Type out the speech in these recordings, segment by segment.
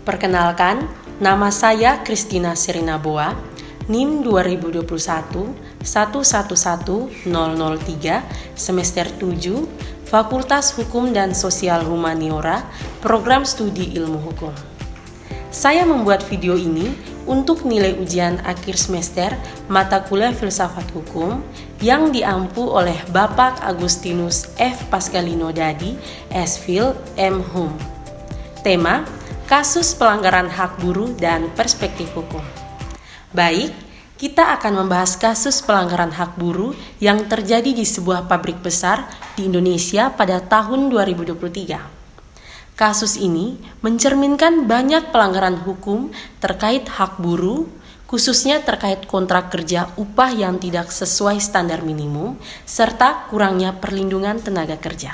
Perkenalkan, nama saya Christina Serinaboa, NIM 2021 111003, semester 7, Fakultas Hukum dan Sosial Humaniora, Program Studi Ilmu Hukum. Saya membuat video ini untuk nilai ujian akhir semester mata kuliah Filsafat Hukum yang diampu oleh Bapak Agustinus F. Pascalino Dadi, S.Phil, M.Hum. Tema, kasus pelanggaran hak buruh dan perspektif hukum. Baik, kita akan membahas kasus pelanggaran hak buruh yang terjadi di sebuah pabrik besar di Indonesia pada tahun 2023. Kasus ini mencerminkan banyak pelanggaran hukum terkait hak buruh, khususnya terkait kontrak kerja upah yang tidak sesuai standar minimum, serta kurangnya perlindungan tenaga kerja.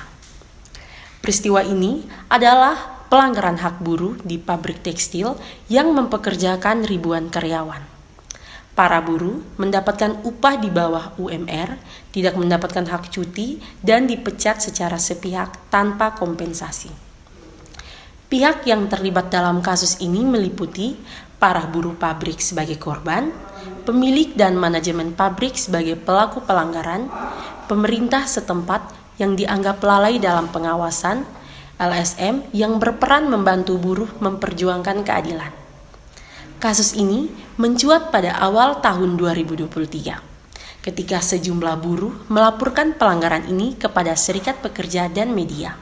Peristiwa ini adalah pelanggaran hak buruh di pabrik tekstil yang mempekerjakan ribuan karyawan. Para buruh mendapatkan upah di bawah UMR, tidak mendapatkan hak cuti, dan dipecat secara sepihak tanpa kompensasi. Pihak yang terlibat dalam kasus ini meliputi para buruh pabrik sebagai korban, pemilik dan manajemen pabrik sebagai pelaku pelanggaran, pemerintah setempat yang dianggap lalai dalam pengawasan, LSM yang berperan membantu buruh memperjuangkan keadilan. Kasus ini mencuat pada awal tahun 2023, ketika sejumlah buruh melaporkan pelanggaran ini kepada Serikat Pekerja dan media.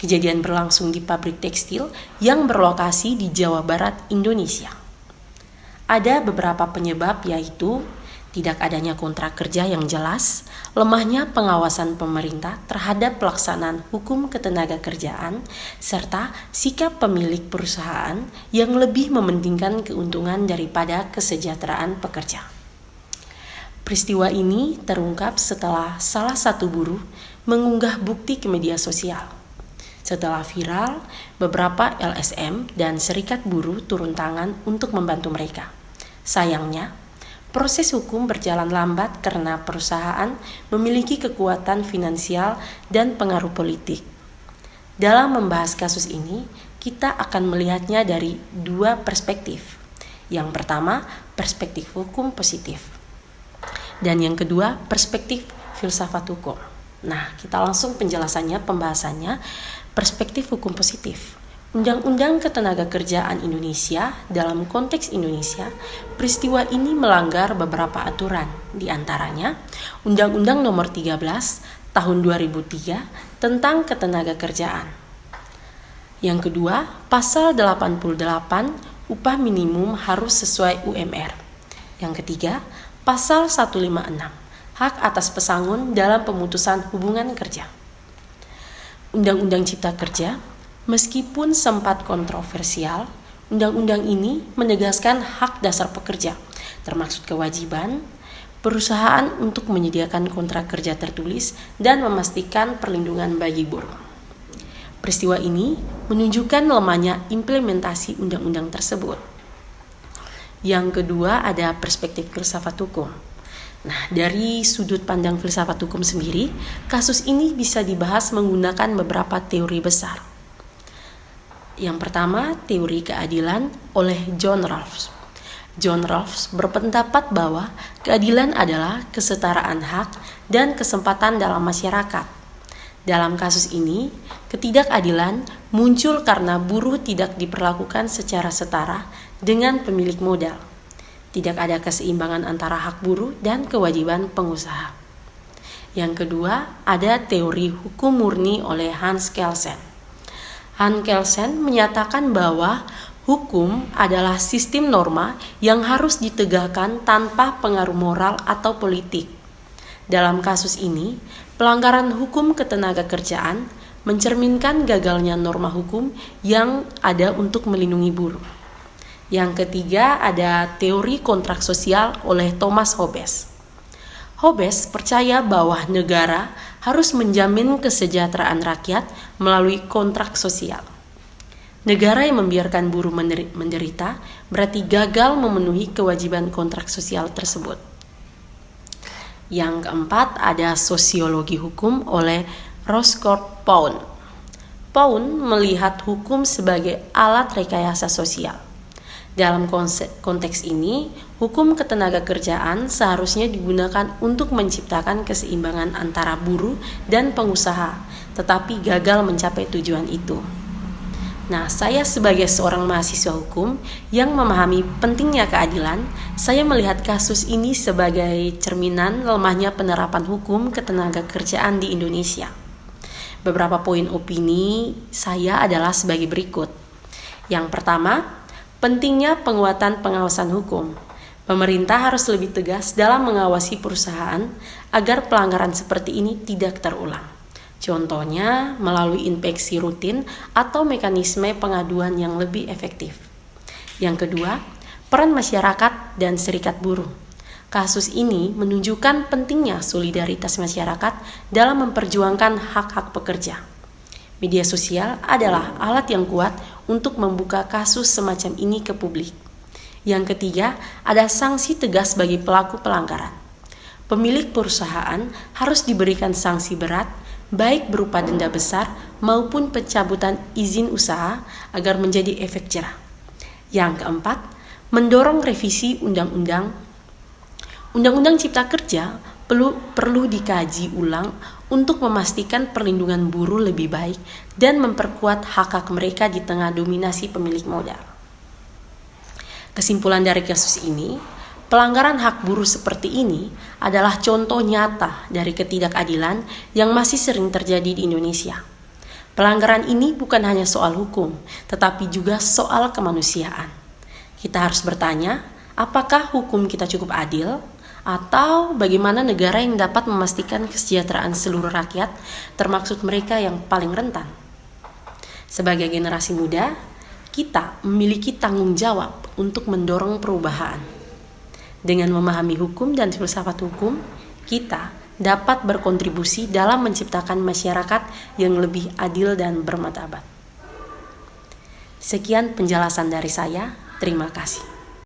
Kejadian berlangsung di pabrik tekstil yang berlokasi di Jawa Barat, Indonesia. Ada beberapa penyebab, yaitu tidak adanya kontrak kerja yang jelas, lemahnya pengawasan pemerintah terhadap pelaksanaan hukum ketenaga kerjaan, serta sikap pemilik perusahaan yang lebih mementingkan keuntungan daripada kesejahteraan pekerja. Peristiwa ini terungkap setelah salah satu buruh mengunggah bukti ke media sosial. Setelah viral, beberapa LSM dan serikat buruh turun tangan untuk membantu mereka. Sayangnya, proses hukum berjalan lambat karena perusahaan memiliki kekuatan finansial dan pengaruh politik. Dalam membahas kasus ini, kita akan melihatnya dari dua perspektif. Yang pertama, perspektif hukum positif. Dan yang kedua, perspektif filsafat hukum. Nah, kita langsung pembahasannya. Perspektif hukum positif. Undang-Undang Ketenagakerjaan Indonesia, dalam konteks Indonesia, peristiwa ini melanggar beberapa aturan, di antaranya Undang-Undang Nomor 13 Tahun 2003 tentang Ketenagakerjaan. Yang kedua, Pasal 88 upah minimum harus sesuai UMR. Yang ketiga, Pasal 156 hak atas pesangon dalam pemutusan hubungan kerja. Undang-Undang Cipta Kerja, meskipun sempat kontroversial, undang-undang ini menegaskan hak dasar pekerja, termasuk kewajiban perusahaan untuk menyediakan kontrak kerja tertulis dan memastikan perlindungan bagi buruh. Peristiwa ini menunjukkan lemahnya implementasi undang-undang tersebut. Yang kedua, ada perspektif filsafat hukum. Nah, dari sudut pandang filsafat hukum sendiri, kasus ini bisa dibahas menggunakan beberapa teori besar. Yang pertama, teori keadilan oleh John Rawls. John Rawls berpendapat bahwa keadilan adalah kesetaraan hak dan kesempatan dalam masyarakat. Dalam kasus ini, ketidakadilan muncul karena buruh tidak diperlakukan secara setara dengan pemilik modal. Tidak ada keseimbangan antara hak buruh dan kewajiban pengusaha. Yang kedua, ada teori hukum murni oleh Hans Kelsen. Hans Kelsen menyatakan bahwa hukum adalah sistem norma yang harus ditegakkan tanpa pengaruh moral atau politik. Dalam kasus ini, pelanggaran hukum ketenagakerjaan mencerminkan gagalnya norma hukum yang ada untuk melindungi buruh. Yang ketiga, ada teori kontrak sosial oleh Thomas Hobbes. Hobbes percaya bahwa negara harus menjamin kesejahteraan rakyat melalui kontrak sosial. Negara yang membiarkan buruh menderita berarti gagal memenuhi kewajiban kontrak sosial tersebut. Yang keempat, ada sosiologi hukum oleh Roscoe Pound. Pound melihat hukum sebagai alat rekayasa sosial. Dalam konteks ini, hukum ketenagakerjaan seharusnya digunakan untuk menciptakan keseimbangan antara buruh dan pengusaha, tetapi gagal mencapai tujuan itu. Nah, saya sebagai seorang mahasiswa hukum yang memahami pentingnya keadilan, saya melihat kasus ini sebagai cerminan lemahnya penerapan hukum ketenagakerjaan di Indonesia. Beberapa poin opini saya adalah sebagai berikut. Yang pertama, pentingnya penguatan pengawasan hukum. Pemerintah harus lebih tegas dalam mengawasi perusahaan agar pelanggaran seperti ini tidak terulang. Contohnya melalui inspeksi rutin atau mekanisme pengaduan yang lebih efektif. Yang kedua, peran masyarakat dan serikat buruh. Kasus ini menunjukkan pentingnya solidaritas masyarakat dalam memperjuangkan hak-hak pekerja. Media sosial adalah alat yang kuat untuk membuka kasus semacam ini ke publik. Yang ketiga, ada sanksi tegas bagi pelaku pelanggaran. Pemilik perusahaan harus diberikan sanksi berat, baik berupa denda besar maupun pencabutan izin usaha agar menjadi efek jerah. Yang keempat, mendorong revisi Undang-Undang Cipta Kerja perlu dikaji ulang untuk memastikan perlindungan buruh lebih baik dan memperkuat hak-hak mereka di tengah dominasi pemilik modal. Kesimpulan dari kasus ini, pelanggaran hak buruh seperti ini adalah contoh nyata dari ketidakadilan yang masih sering terjadi di Indonesia. Pelanggaran ini bukan hanya soal hukum, tetapi juga soal kemanusiaan. Kita harus bertanya, apakah hukum kita cukup adil? Atau bagaimana negara yang dapat memastikan kesejahteraan seluruh rakyat, termasuk mereka yang paling rentan? Sebagai generasi muda, kita memiliki tanggung jawab untuk mendorong perubahan. Dengan memahami hukum dan filsafat hukum, kita dapat berkontribusi dalam menciptakan masyarakat yang lebih adil dan bermartabat. Sekian penjelasan dari saya. Terima kasih.